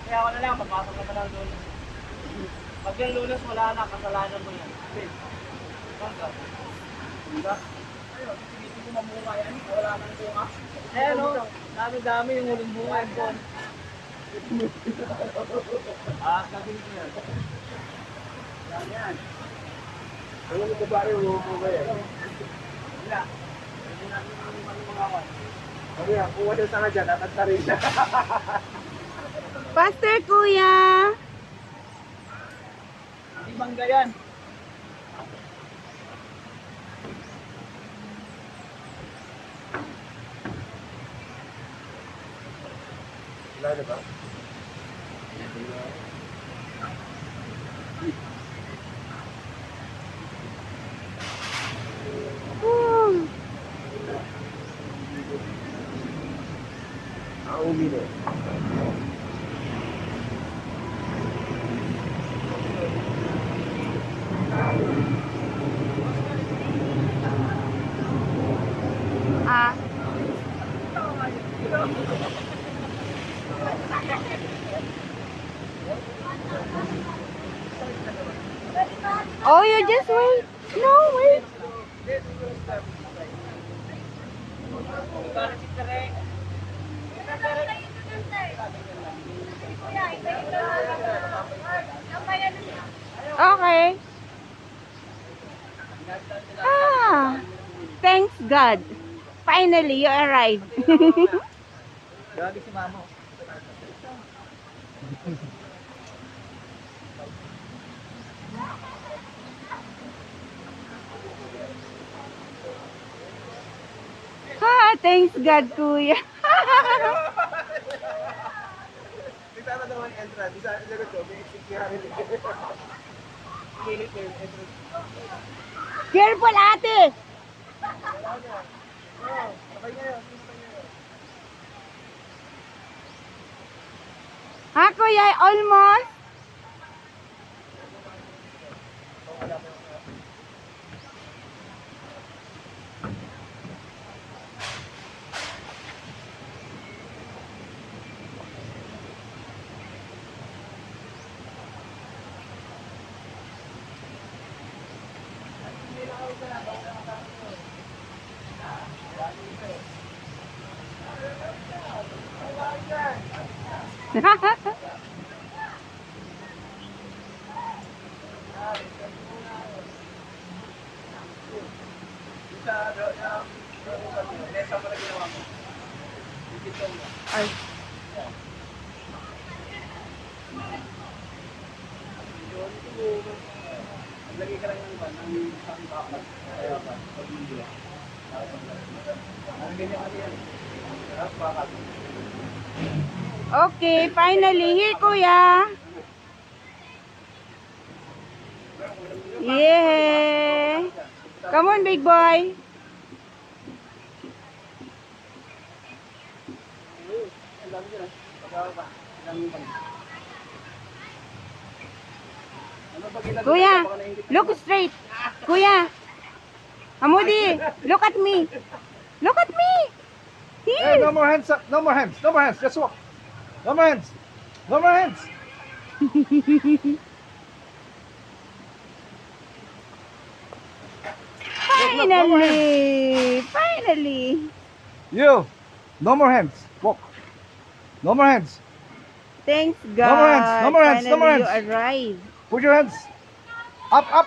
Kaya ako na lang, papasok na lang Lunes. Pag yung Lunes wala na, kasalanan mo yan. Bangga. Diba? Ayun, tinitin ko mamunga yan, wala nang bunga. Eh ano, dami-dami yung uling bunga yung bon. Gagawin ko yan. Yan. Ano mo ba rin yung bunga yan? Wala. Hindi natin yung mga awan. Ano yan, kung wala sa nga dyan, natagta rin siya. Pastor Kuya! Hindi bangga yan. Wala na ba? Umi na. Ah. Oh, you just wait. No, wait. Okay. Ah, thanks God. Finally, you arrived. Grabe si Mamo. Thanks God, Kuya. Nagtama naman yung entrance. Isa lagot ko, may exit kaya rin. Pilit ko yung entrance. Careful, ate. Sabay niya yun. Ha, Kuya? Almost? Ay. Lagi ka lang ng ban, ng isang bakal. Ayaw ba? Pag-video. Ang ganyan kasi yan. Bakal. Okay, finally, here, Kuya. Yeah. Come on, big boy. Kuya, look straight. Kuya. Amudi, look at me. Look at me. Hey, Here. no more hands up. No more hands. No more hands. Just walk. No more hands. No more hands. Finally. Finally. You. No more hands. Walk. No more hands. Thanks God. No more hands, no more hands, no more Finally, hands. you arrived. Put your hands up, up.